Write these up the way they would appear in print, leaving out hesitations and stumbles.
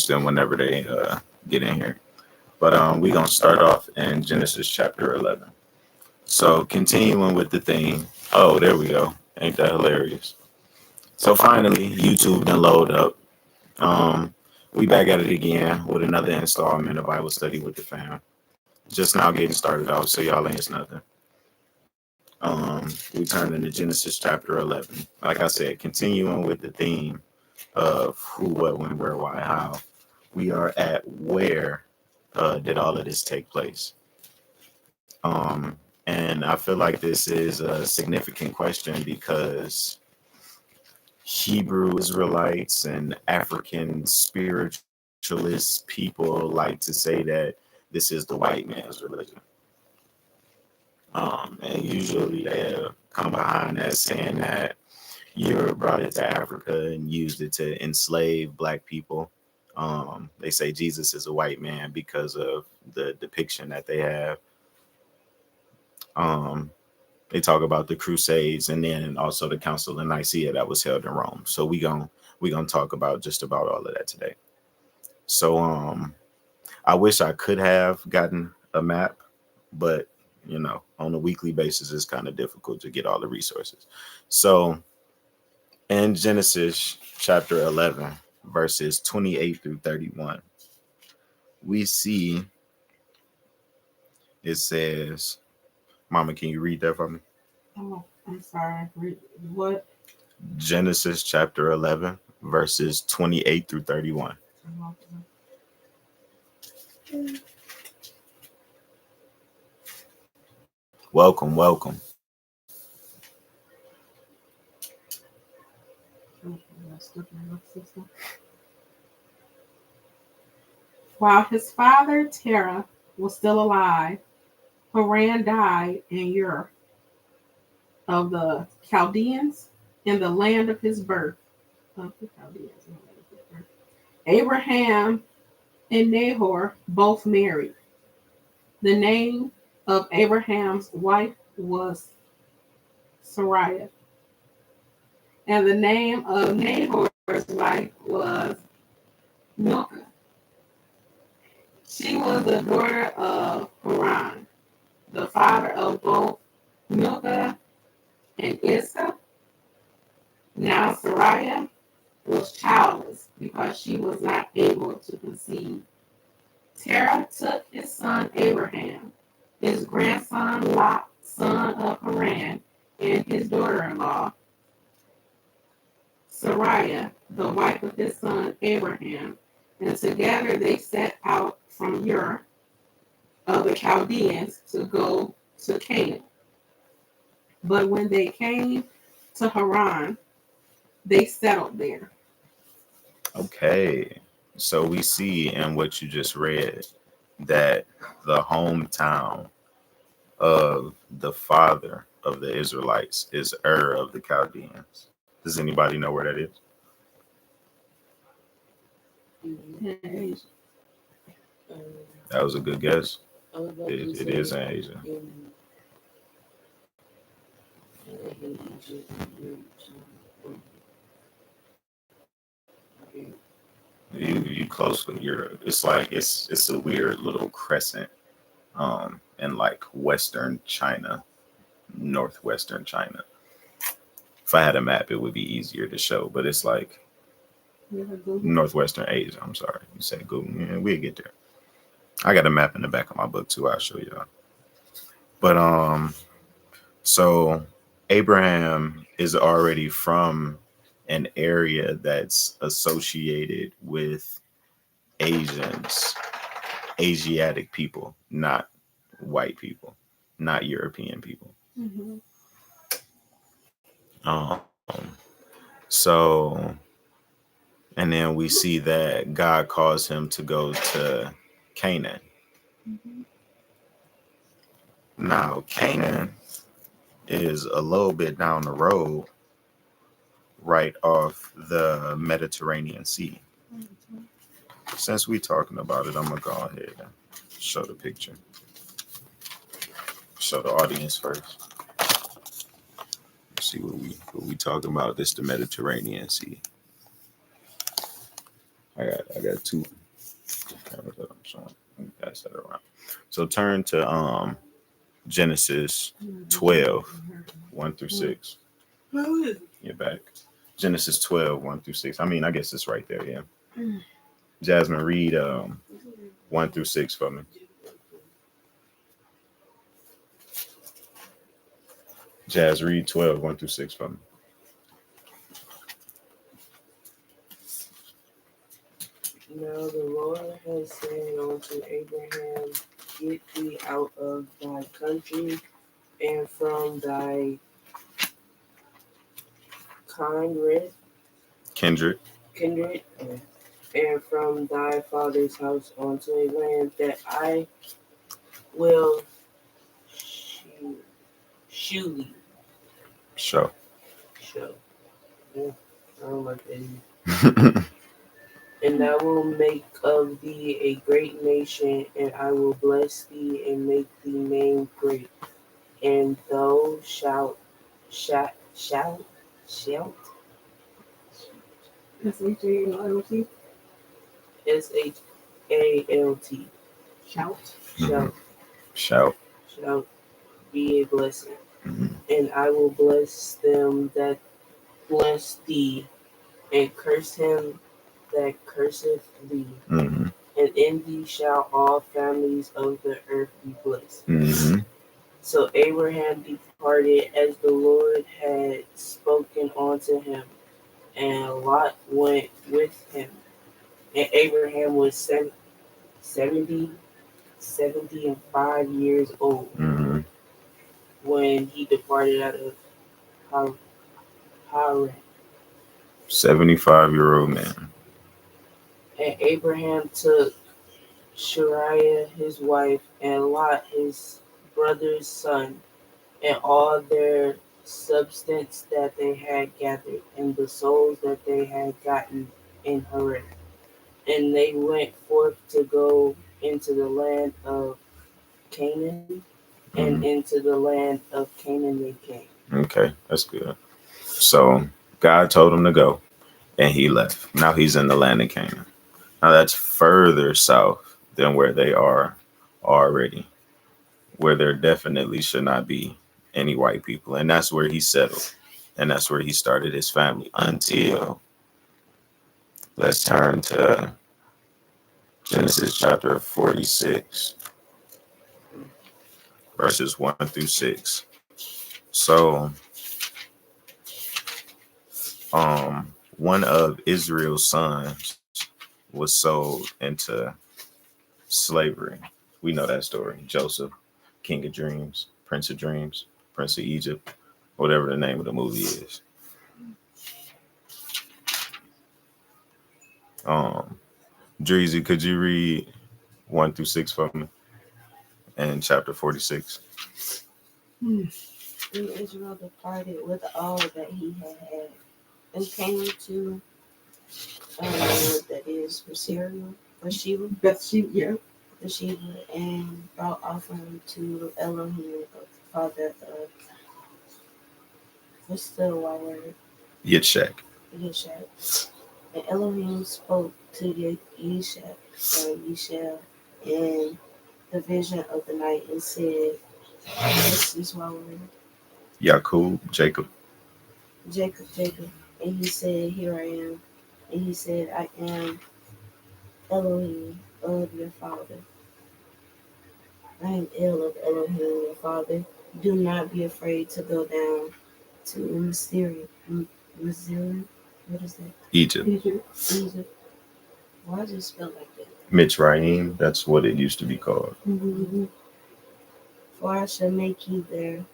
them whenever they get in here. But we're going to start off in Genesis chapter 11. So continuing with the theme. Oh, there we go. Ain't that hilarious? So finally, YouTube done load up. We back at it again with another installment of Bible Study with the Fam. Just now getting started off, so y'all ain't nothing. We turned into Genesis chapter 11. Like I said, continuing with the theme of who, what, when, where, why, how. We are at where did all of this take place? And I feel like this is a significant question because Hebrew Israelites and African spiritualist people like to say that this is the white man's religion. And usually they come behind that saying that Europe brought it to Africa and used it to enslave black people. They say Jesus is a white man because of the depiction that they have. They talk about the Crusades and then also the Council of Nicaea that was held in Rome. So we gonna talk about just about all of that today. So I wish I could have gotten a map, but you know, on a weekly basis, it's kind of difficult to get all the resources. So in Genesis chapter 11, verses 28 through 31, we see it says, Mama, can you read that for me? Oh, I'm sorry. What? Genesis chapter 11, verses 28 through 31. Welcome. While his father Terah was still alive, Haran died in Ur of the Chaldeans in the land of his birth. Abraham and Nahor both married. The name of Abraham's wife was Sarai, and the name of Nahor's wife was Milcah. She was the daughter of Haran, the father of both Milcah and Iscah. Now Sarai was childless because she was not able to conceive. Terah took his son Abraham, his grandson Lot, son of Haran, and his daughter-in-law, Sarai, the wife of his son Abraham, and together they set out from Ur of the Chaldeans to go to Canaan. But when they came to Haran, they settled there. Okay, so we see in what you just read that the hometown of the father of the Israelites is Ur of the Chaldeans. Does anybody know where that is? That was a good guess. It is in Asia. You close with Europe. It's like it's a weird little crescent in like Western China, northwestern China. If I had a map, it would be easier to show, but it's like northwestern Asia. I'm sorry. You said Google. Yeah, we'll get there. I got a map in the back of my book too. I'll show y'all. But so Abraham is already from an area that's associated with Asiatic people, not white people, not European people. Mm-hmm. So, and then we see that God calls him to go to Canaan. Mm-hmm. Now, Canaan is a little bit down the road, right off the Mediterranean Sea. Mm-hmm. Since we're talking about it, I'm gonna go ahead and show the picture. Show the audience first. See what we talking about. This the Mediterranean Sea. I got I'm showing. Pass that around. So turn to Genesis 12, 1 through 6. You're back. Genesis 12, 1 through 6. I mean, I guess it's right there, yeah. Jasmine, read 1 through 6 for me. Jazz, read 12, 1 through 6 for me. Now the Lord has said unto Abraham, Get thee out of thy country and from thy kindred, Kendrick. And from thy father's house unto a land that I will shew thee. Show. Yeah, I don't like that. And I will make of thee a great nation, and I will bless thee and make thee name great. And thou shalt S-H-A-L-T. S-H-A-L-T. Shout. Shalt be a blessing. Mhm. And I will bless them that bless thee, and curse him that curseth thee. Mhm. And in thee shall all families of the earth be blessed. Mhm. So Abraham departed as the Lord had spoken unto him, and Lot went with him. And Abraham was 75 years old Mhm. when he departed out of Haran. 75-year-old man. And Abraham took Shariah his wife, and Lot his brother's son, and all their substance that they had gathered, and the souls that they had gotten in Haran. And they went forth to go into the land of Canaan, and Mhm. into the land of Canaan they came. Okay, that's good. So God told him to go, and he left. Now he's in the land of Canaan. Now that's further south than where they are already, where there definitely should not be any white people. And that's where he settled. And that's where he started his family until, let's turn to Genesis chapter 46, verses 1 through 6. So, one of Israel's sons was sold into slavery. We know that story. Joseph, King of Dreams, Prince of Dreams, Prince of Egypt, whatever the name of the movie is. Dreezy, could you read 1 through 6 for me? And chapter 46. And Israel departed with all that he had, and came to that is Beersheba, and brought offering to Elohim, the father of what's the word? Yitzhak. Yishak. And Elohim spoke to Yishak in the vision of the night and said, what's this word? Yaqub, Jacob. Jacob. And he said, Here I am. And he said, I am Elohim of your father. I am El of Elohim your father. Do not be afraid to go down to Missouri. What is that? Egypt. Egypt. Why is it spelled like that? Mitzrayim, that's what it used to be called. Mm-hmm. For I shall make you there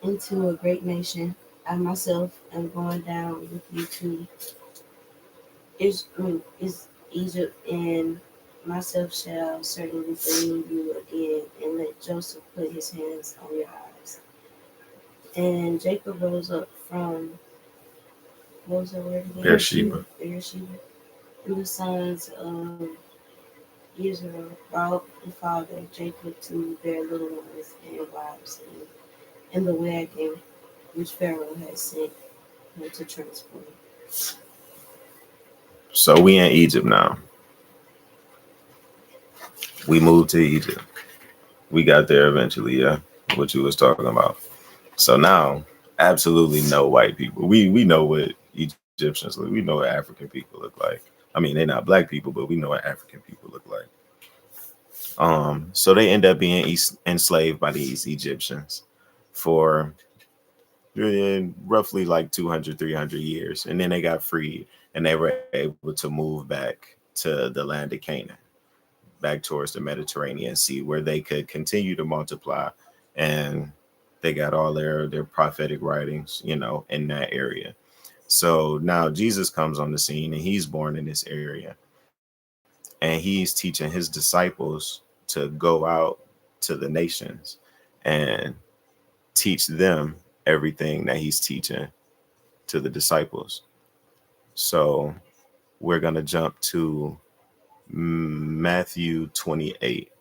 into a great nation. I myself am going down with you to Egypt, and myself shall certainly bring you again, and let Joseph put his hands on your eyes. And Jacob rose up from, what was the word again? Beersheba. And the sons of Israel brought the father Jacob to their little ones and wives in the wagon which Pharaoh had sent him to transport. So we in Egypt now. We moved to Egypt. We got there eventually, yeah. What you was talking about. So now, absolutely no white people. We know what Egyptians look. We know what African people look like. I mean, they're not black people, but we know what African people look like. So they end up being enslaved by these Egyptians for roughly like 200, 300 years. And then they got freed and they were able to move back to the land of Canaan, back towards the Mediterranean Sea, where they could continue to multiply. And they got all their prophetic writings, in that area. So now Jesus comes on the scene and he's born in this area. And he's teaching his disciples to go out to the nations and teach them everything that he's teaching to the disciples. So we're going to jump to Matthew 28,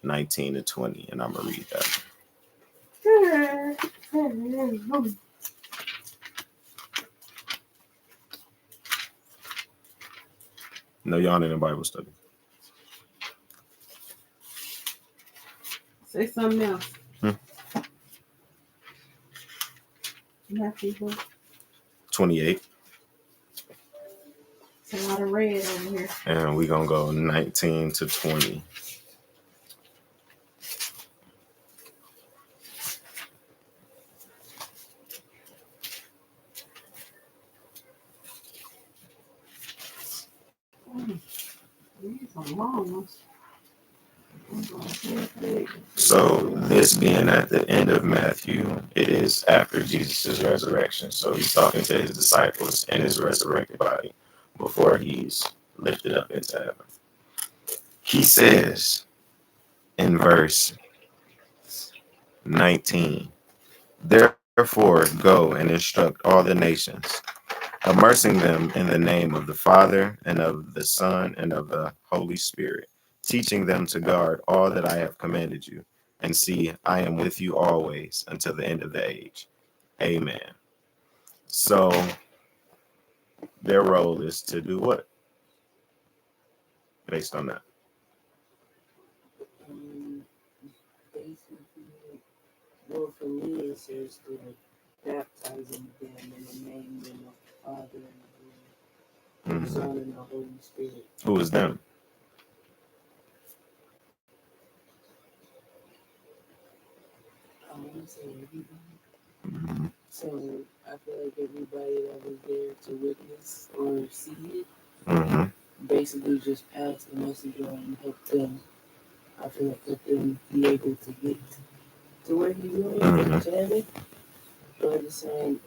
19 to 20, and I'm going to read that. No yawning in Bible study. Say something else. Hmm. Matthew, 28. it's a lot of red over here. And we're going to go 19 to 20. These are long ones. So this being at the end of Matthew, it is after Jesus' resurrection. So he's talking to his disciples in his resurrected body before he's lifted up into heaven. He says in verse 19, therefore go and instruct all the nations, immersing them in the name of the Father and of the Son and of the Holy Spirit, teaching them to guard all that I have commanded you. And see, I am with you always until the end of the age. Amen. So their role is to do what? Based on that. Basically, well, for me, it says to baptizing them in the name of the Father and the Son and the Holy Spirit. Who is them? I want to say everybody. So I feel like everybody that was there to witness or see it basically just pass the message on and help them. I feel like let them be able to get to where he's going, to heaven. But the same,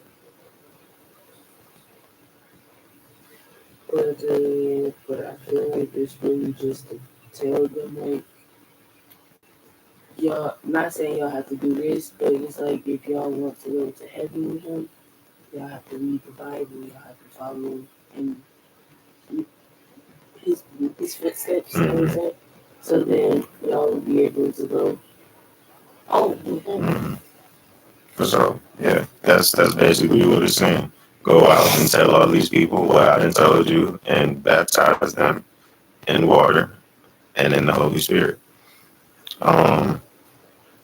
but I feel like it's really just to tell them, like, y'all, not saying y'all have to do this, but it's like if y'all want to go to heaven with him, y'all have to read the Bible, y'all have to follow in his footsteps, you know what I'm saying? So then y'all will be able to go with him. For sure. Yeah. That's basically what it's saying. Go out and tell all these people what I done told you and baptize them in water and in the Holy Spirit.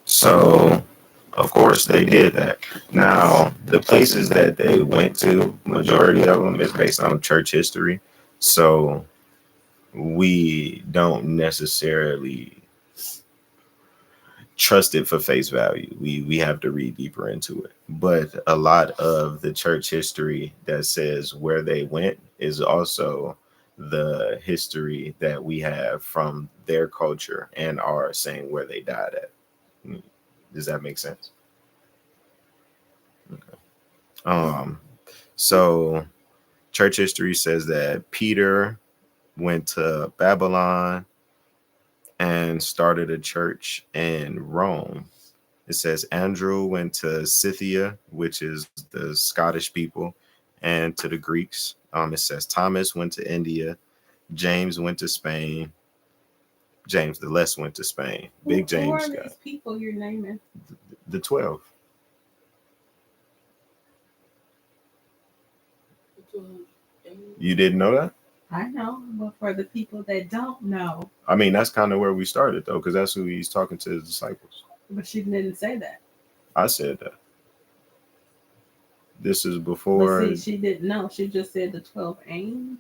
So of course they did that. Now the places that they went to, majority of them is based on church history. So we don't necessarily trust it for face value. We have to read deeper into it. But a lot of the church history that says where they went is also the history that we have from their culture and are saying where they died at. Does that make sense? Okay. So church history says that Peter went to Babylon and started a church in Rome. It says Andrew went to Scythia, which is the Scottish people, and to the Greeks. It says Thomas went to India. James went to Spain. James the Less went to Spain. Big James. Who are these people you're naming? The 12. You didn't know that? I know, but for the people that don't know, I mean, that's kind of where we started though, because that's who he's talking to his disciples. but she didn't say that. I said that. This is But before. see, she didn't know. She just said the 12 angels.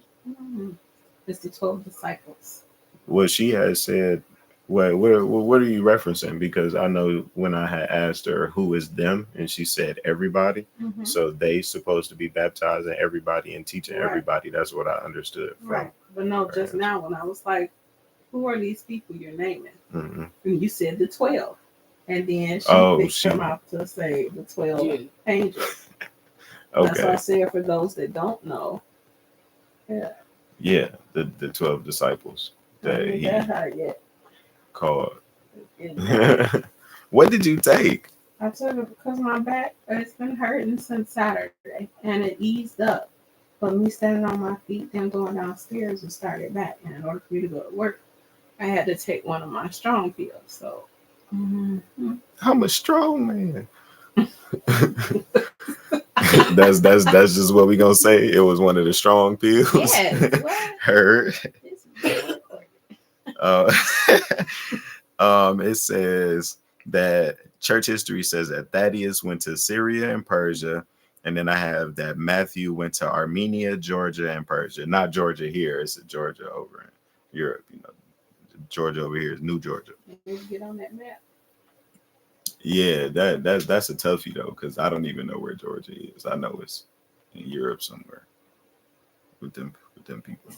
It's the 12 disciples. What she had said. What are you referencing? Because I know when I had asked her who is them, and she said everybody. Mhm. So they supposed to be baptizing everybody and teaching Right. everybody. That's what I understood. Right. But no, just Right. now when I was like, who are these people you're naming? Mm-hmm. And you said the 12. And then she fixed her mouth to say the 12 Yeah. angels. That's why I Okay. said for those that don't know. Yeah. The 12 disciples I that ain't he that high yet. called. And What did you take? I took it because my back it's been hurting since Saturday and it eased up. But me standing on my feet, then going downstairs and started back. And in order for me to go to work, I had to take one of my strong pills. So I'm a strong man. that's just what we gonna say. It was one of the strong pills. yes, what? Heard. This is It says that church history says that Thaddeus went to Syria and Persia, and then I have that Matthew went to Armenia, Georgia, and Persia. Not Georgia here; it's Georgia over in Europe. You know, Georgia over here is New Georgia. get on that map. Yeah, that's a toughie though, because I don't even know where Georgia is. I know it's in Europe somewhere with them people.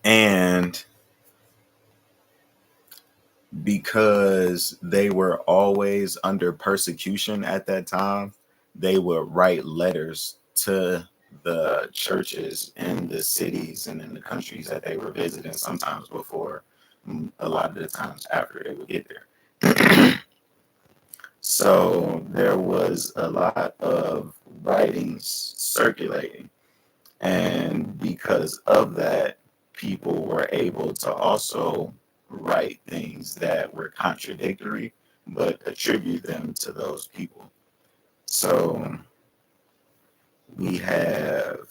And because they were always under persecution at that time, they would write letters to the churches in the cities and in the countries that they were visiting, sometimes before, a lot of the times after they would get there. So there was a lot of writings circulating. And because of that, people were able to also write things that were contradictory, but attribute them to those people. So we have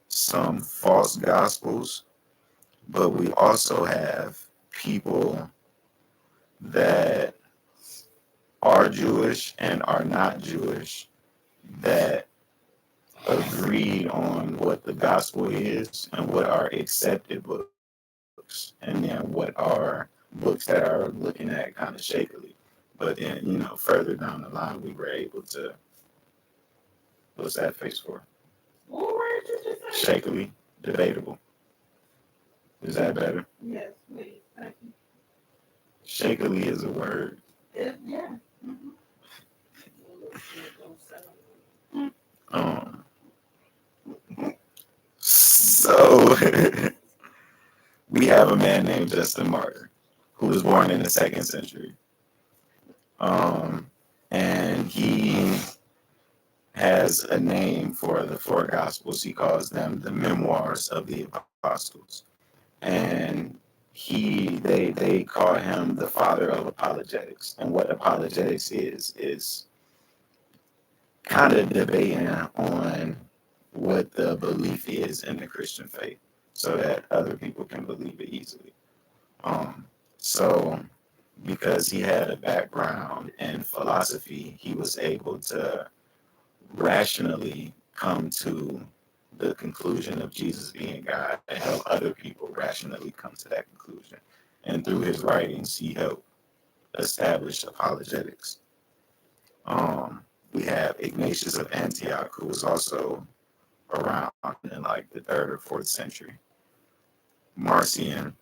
some false gospels, but we also have people that are Jewish and are not Jewish that agreed on what the gospel is and what are accepted books, and then what are books that are looking at kind of shakily. But then, further down the line, we were able to, what's that face for? What word did you say? Shakily, debatable. Is that better? Yes, wait. Shakily is a word. Yeah. So we have a man named Justin Martyr who was born in the 2nd century. And he has a name for the 4 Gospels. He calls them the Memoirs of the Apostles. And they call him the father of apologetics. And what apologetics is kind of debating on what the belief is in the Christian faith so that other people can believe it easily. So because he had a background in philosophy, he was able to rationally come to the conclusion of Jesus being God and help other people rationally come to that conclusion. And through his writings, he helped establish apologetics. We have Ignatius of Antioch, who was also around in like the 3rd or 4th century. Marcion,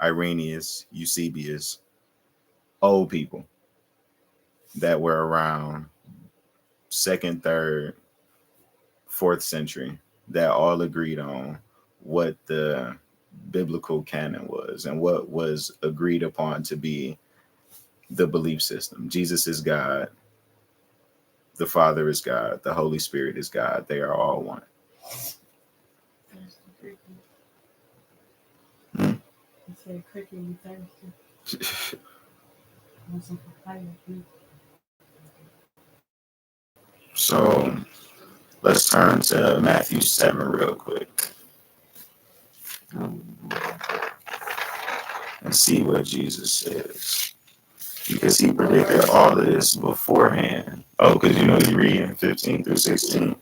Irenaeus, Eusebius, old people that were around 2nd, 3rd, 4th century that all agreed on what the biblical canon was and what was agreed upon to be the belief system. Jesus is God. The Father is God. The Holy Spirit is God. They are all one. Say cricket and thirsty. Want some papaya, please? So Let's turn to Matthew 7 real quick and see what Jesus says. Because he predicted all of this beforehand. Oh, because you know you read in 15 through 16.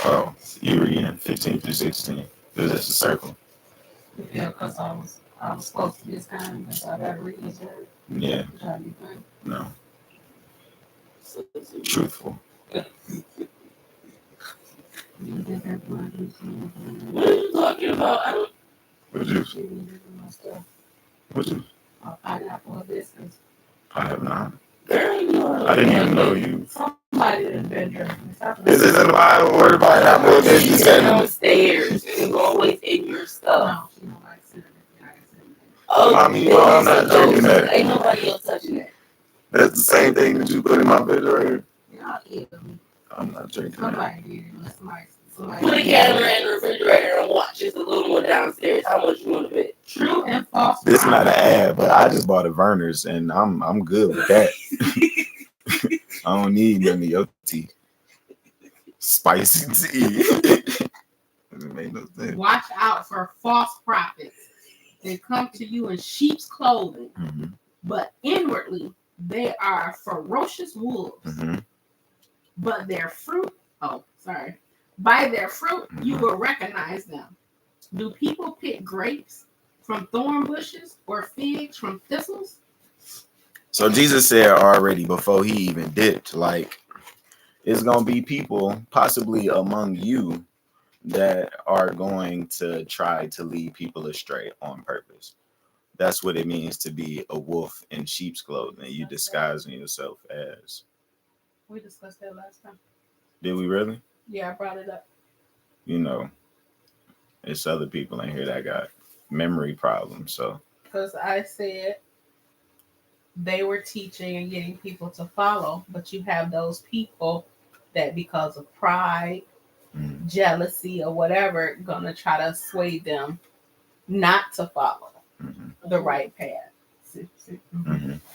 Oh, you read in 15 through 16. Because it's a circle. Yeah, because I was supposed to this time, because I got to read this word. Yeah, Try to be funny. no, So, truthful. what are you talking about? I don't. What juice? What juice? Pineapple biscuits. I have not. Girl, you are I didn't even know you. Somebody in the bedroom. This isn't the Bible word pineapple. This is downstairs. It's always in your stuff. No, she don't like cinnamon. Oh, Mommy, no, I'm not joking that. Ain't nobody else touching that. That's the same thing that you put in my refrigerator. Y'all eat I'm not drinking that. Somebody did it. Unless somebody Put a camera in the refrigerator and watch. It's a little more downstairs. How much you want to bet? True and false. This is not an ad, but I just bought a Verner's and I'm good with that. I don't need none of your tea. Spicy tea. Doesn't make no sense. Watch out for false prophets. They come to you in sheep's clothing, Mhm, but inwardly they are ferocious wolves. mhm. But their fruit, by their fruit you will recognize them. Do people pick grapes from thorn bushes or figs from thistles? So Jesus said already before he even dipped, like, it's going to be people possibly among you that are going to try to lead people astray on purpose. That's what it means to be a wolf in sheep's clothing. You disguising yourself as. We discussed that last time. Did we really? Yeah, I brought it up. You know, it's other people in here that got memory problems. So Because I said they were teaching and getting people to follow, but you have those people that because of pride, jealousy, or whatever, gonna try to sway them not to follow the right path.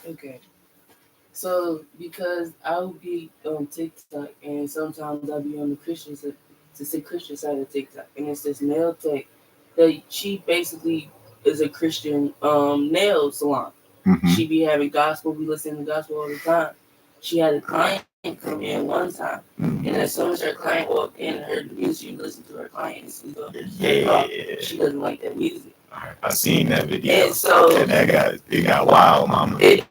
Okay. So because I'll be on TikTok and sometimes I'll be on the Christian side, Christian side of TikTok, and it's this nail tech that she basically is a Christian nail salon. She be having gospel, we listen to gospel all the time. She had a client come in one time, and as soon as her client walked in and heard the music, she listened to her client and sleep up. She doesn't like that music. I seen that video. And so and it got wild, mama. It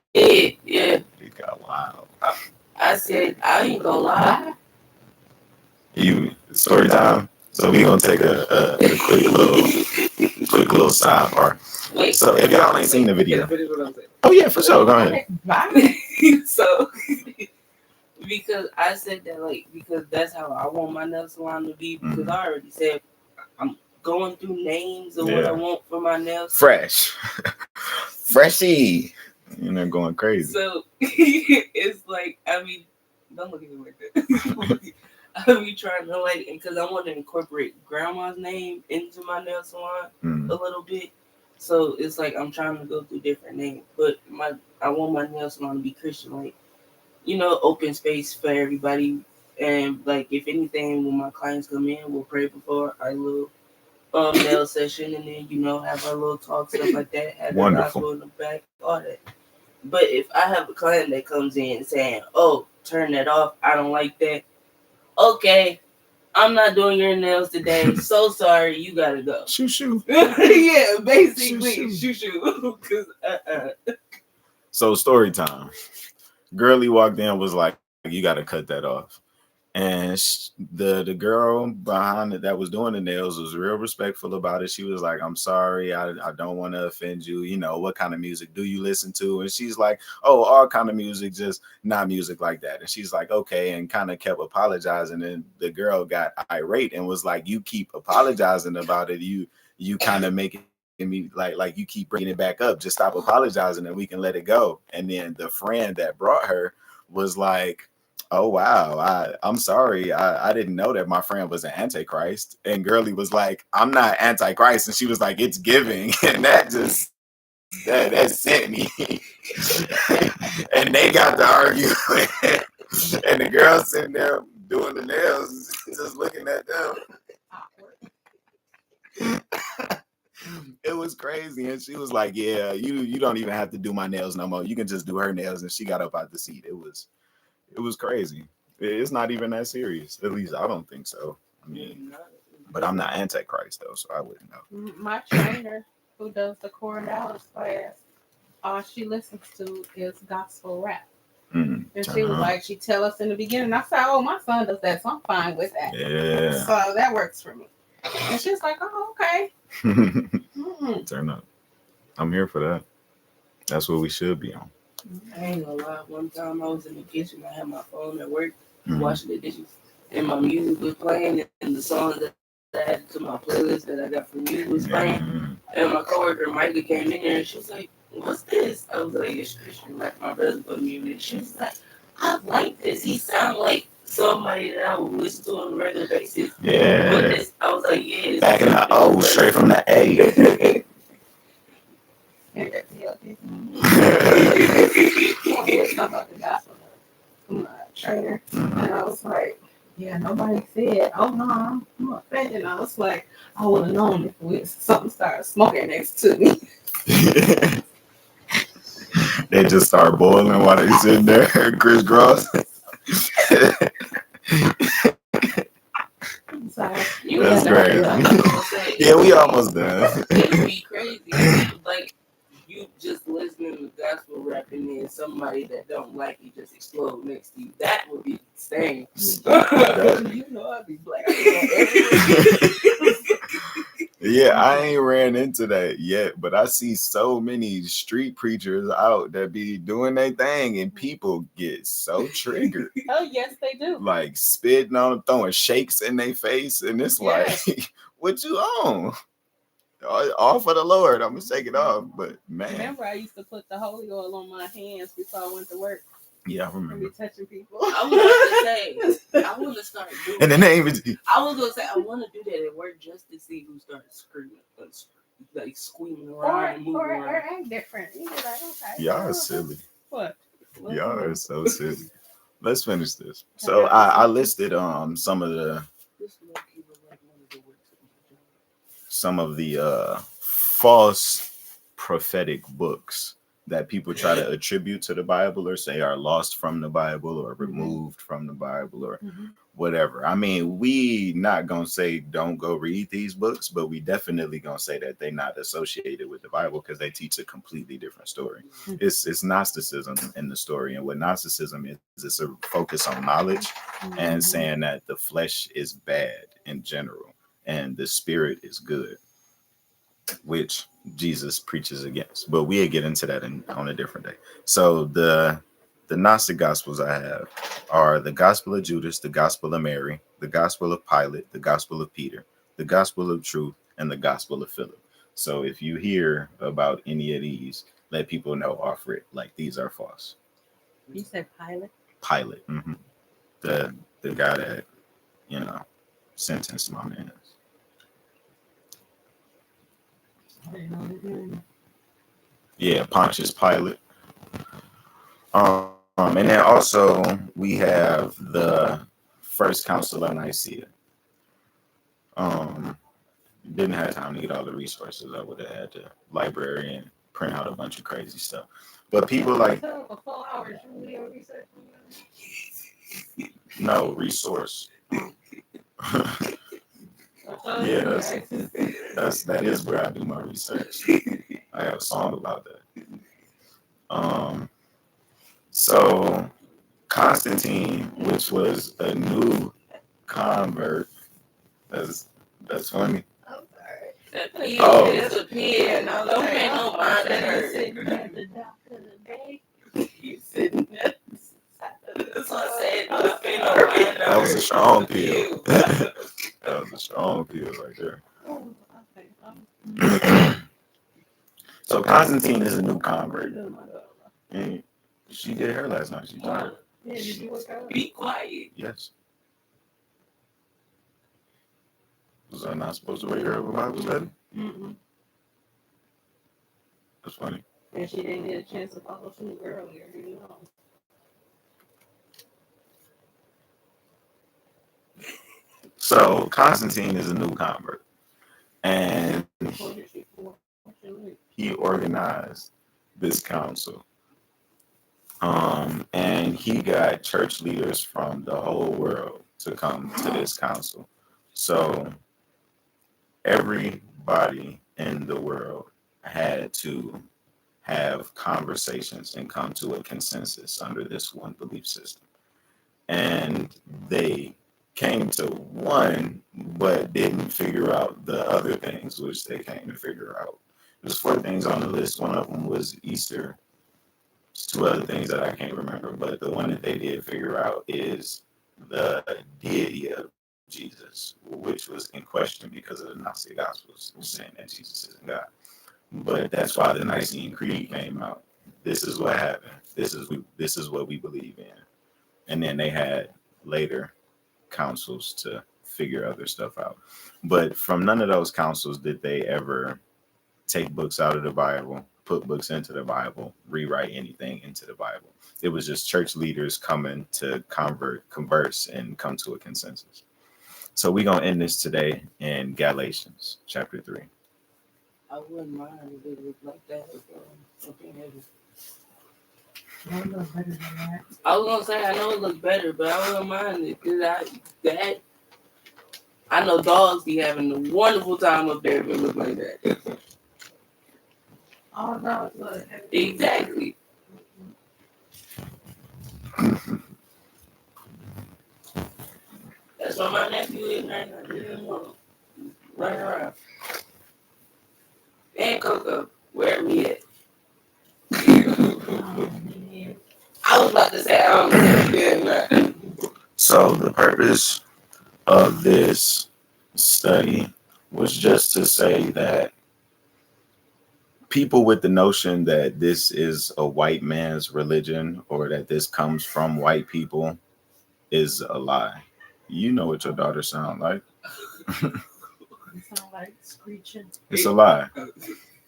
yeah. It got wild. I said, I ain't gonna lie. Story time. So we gonna take a quick little sidebar. Wait, So if y'all ain't seen the video, finish what I'm saying. oh yeah, for sure, go ahead. So because I said that, like, because that's how I want my nail salon to be, because I already said I'm going through names of what I want for my nails. Freshy. And they're going crazy. So it's like, I mean, don't look at me like that. I be trying to, like, because I want to incorporate grandma's name into my nail salon a little bit. So it's like I'm trying to go through different names, but I want my nail salon to be Christian, like, you know, open space for everybody. And like, if anything, when my clients come in, we'll pray before our little nail session, and then, you know, have our little talk, stuff like that. Have the gospel in the back, all that. But if I have a client that comes in saying, "Oh, turn that off, I don't like that," okay, I'm not doing your nails today. So sorry, you gotta go. Shoo. Yeah, basically, shoo. So story time. Girlie walked in, was like, "You gotta cut that off." And the girl behind it that was doing the nails was real respectful about it. She was like, "I'm sorry, I don't want to offend you. You know, what kind of music do you listen to?" And she's like, "Oh, all kind of music, just not music like that." And she's like, "Okay," and kind of kept apologizing. And the girl got irate and was like, "You keep apologizing about it. You kind of make it me like you keep bringing it back up. Just stop apologizing and we can let it go." And then the friend that brought her was like, "Oh wow, I'm sorry. I didn't know that my friend was an antichrist." And Girlie was like, "I'm not antichrist." And she was like, "It's giving." And that just that sent me. And they got to arguing. And the girl sitting there doing the nails, just looking at them. It was crazy. And she was like, yeah, you don't even have to do my nails no more. You can just do her nails. And she got up out the seat. It was crazy. It's not even that serious. At least I don't think so. I mean, but I'm not Antichrist though, so I wouldn't know. My trainer who does the core analysis class, all she listens to is gospel rap. And she was like, she tell us in the beginning. I said, oh, my son does that, so I'm fine with that. Yeah. So that works for me. And she's like, oh, okay. Turn up. I'm here for that. That's what we should be on. I ain't gonna lie. One time I was in the kitchen, I had my phone at work, washing the dishes, and my music was playing, and the song that I added to my playlist that I got from you was playing. And my coworker Micah came in there, and she was like, "What's this?" I was like, "It's Christian, like my brother put me in." She was like, "I like this. He sounds like somebody that I would listen to on a regular basis." Yeah. But this, I was like, "Yeah." Back in the O, straight from the A. Trainer, and I was like, yeah, nobody said, oh no, I'm offended. And I was like, I would have known if something started smoking next to me. They just start boiling while they sitting there, crisscross. That's great. Yeah, we almost done. It'd be crazy. Like, you just listening to gospel rap and then somebody that don't like you just explode next to you. That would be insane. You know I'd be black. Yeah, I ain't ran into that yet, but I see so many street preachers out that be doing their thing and people get so triggered. Oh, yes, they do. Like spitting on them, throwing shakes in their face, and it's like, what you on? All for the Lord. I'm gonna take it off. But man, remember I used to put the holy oil on my hands before I went to work. Yeah, I remember. Be touching people. I was going to say, I want to start doing in the name of Jesus. I was going to say, I want to do that at work just to see who starts screaming, like squeaming around and moving around. Or act different. You know, like, okay, y'all are silly. What? Y'all are so silly. Let's finish this. So I listed some of the false prophetic books that people try to attribute to the Bible or say are lost from the Bible or removed from the Bible or whatever. I mean, we not gonna say don't go read these books, but we definitely gonna say that they're not associated with the Bible because they teach a completely different story. It's Gnosticism in the story, and what Gnosticism is, it's a focus on knowledge and saying that the flesh is bad in general and the spirit is good, which Jesus preaches against, but we'll get into that on a different day. So the Gnostic Gospels I have are the Gospel of Judas, the Gospel of Mary, the Gospel of Pilate, the Gospel of Peter, the Gospel of Truth, and the Gospel of Philip. So if you hear about any of these, let people know off rip, like these are false. You said Pilate? Pilate, the guy that sentenced my man. Yeah, Pontius Pilate. And then also we have the First Council of Nicaea. Didn't have time to get all the resources. I would have had to library and print out a bunch of crazy stuff. But people like no resource. Yeah, that is where I do my research. I have a song about that. So Constantine, which was a new convert, that's funny. I'm sorry. Oh, it's a pin. No, don't pay no mind that hurt. You sitting there. That's what I said. Don't pay no mind. That was a strong pill. That was a strong pill right there. So Constantine is a new convert. And she did her last night. She tried it. Be quiet. Yes. Was I not supposed to wake her up if I was ready? That's funny. And she didn't get a chance to follow through earlier, you know. So Constantine is a new convert, and he organized this council. And he got church leaders from the whole world to come to this council. So everybody in the world had to have conversations and come to a consensus under this one belief system. And they came to one, but didn't figure out the other things which they came to figure out. There's 4 things on the list. One of them was Easter. There's 2 other things that I can't remember, but the one that they did figure out is the deity of Jesus, which was in question because of the Gnostic Gospels saying that Jesus isn't God. But that's why the Nicene Creed came out. This is what happened. This is what we believe in. And then they had later councils to figure other stuff out. But from none of those councils did they ever take books out of the Bible, put books into the Bible, rewrite anything into the Bible. It was just church leaders coming to converse, and come to a consensus. So we're going to end this today in Galatians chapter 3. I wouldn't mind if it looked like that. I know better than that. I was gonna say I know it looked better, but I wouldn't mind it because I know dogs be having a wonderful time up there if it look like that. Oh no, look. Exactly. That's why my nephew is right now. Right around. And Coco, where we at? I was about to say I don't know. So the purpose of this study was just to say that people with the notion that this is a white man's religion or that this comes from white people is a lie. You know what your daughter sound like. You sound like screeching. It's a lie.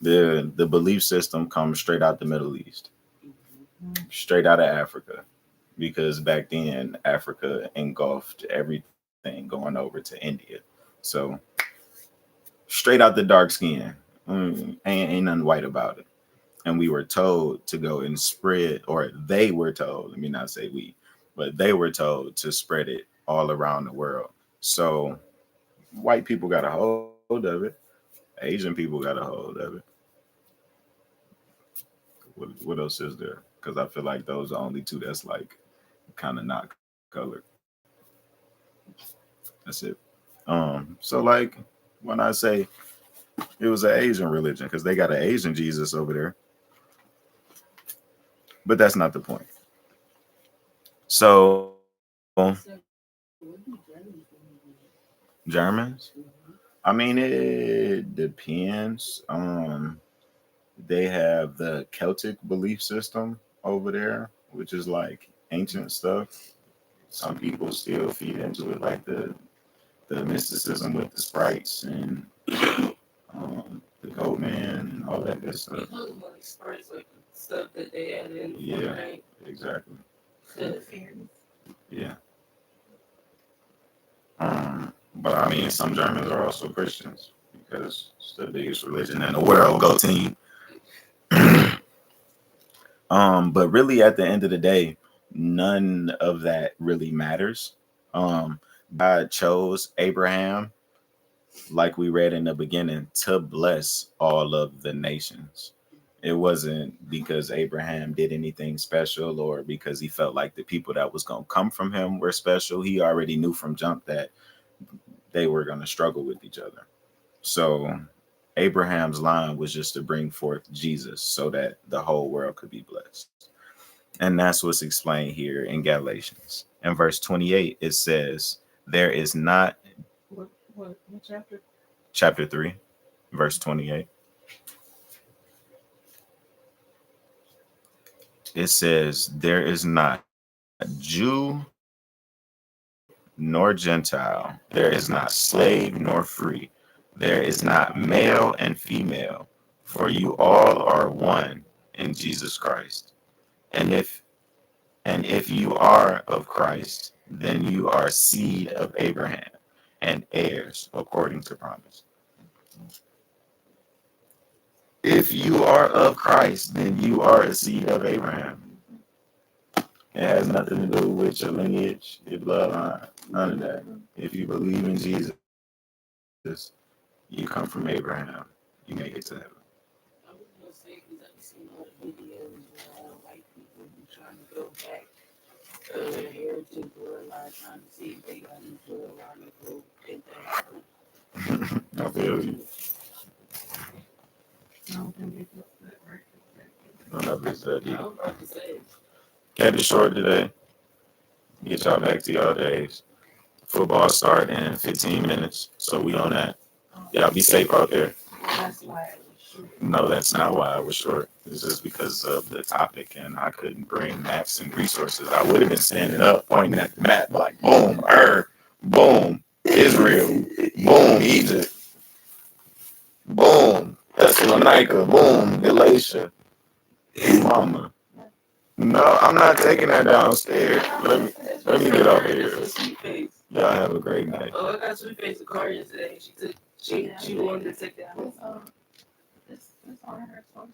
The belief system comes straight out the Middle East, straight out of Africa, because back then Africa engulfed everything going over to India. So straight out the dark skin, ain't nothing white about it. And we were told to go and spread, or they were told, let me not say we, but they were told to spread it all around the world. So white people got a hold of it. Asian people got a hold of it. What else is there? Because I feel like those are only 2 that's like kind of not colored. That's it. So like when I say it was an Asian religion, because they got an Asian Jesus over there. But that's not the point. So Germans? I mean, it depends. They have the Celtic belief system over there, which is like ancient stuff. Some people still feed into it, like the mysticism with the sprites and the goat man and all that good stuff. Like stuff that they add in. Yeah, exactly. Yeah. But I mean, some Germans are also Christians because it's the biggest religion in the world. Go team. But really, at the end of the day, none of that really matters. God chose Abraham, like we read in the beginning, to bless all of the nations. It wasn't because Abraham did anything special or because he felt like the people that was going to come from him were special. He already knew from jump that they were going to struggle with each other. So Abraham's line was just to bring forth Jesus so that the whole world could be blessed. And that's what's explained here in Galatians. In verse 28, it says, there is not... What chapter? Chapter 3, verse 28. It says, there is not Jew nor Gentile. There is not slave nor free. There is not male and female, for you all are one in Jesus Christ. And if you are of Christ, then you are seed of Abraham and heirs according to promise. If you are of Christ, then you are a seed of Abraham. It has nothing to do with your lineage, your bloodline, none of that. If you believe in Jesus, you come from Abraham. You make it to heaven. I was gonna say because I've seen all the videos where white people be trying to go back their heritage bloodline, trying to see if they got any bloodline to go get that. I feel you. I don't think they put that right. None of it's that I deep. was about to say, Kept it short today. Get y'all back to y'all days. Football start in 15 minutes, so we on that. Y'all be safe out there. that's why it was short. No, that's not why I was short. It's just because of the topic, and I couldn't bring maps and resources. I would have been standing up, pointing at the map, like boom, boom, Israel, boom, Egypt, boom, Thessalonica, boom, Galatia, Mama. No, I'm not taking that downstairs. Let me get over here. Sweet face. Y'all have a great night. Oh, I got sweet face of car yesterday. She wanted to take that home. It's on her social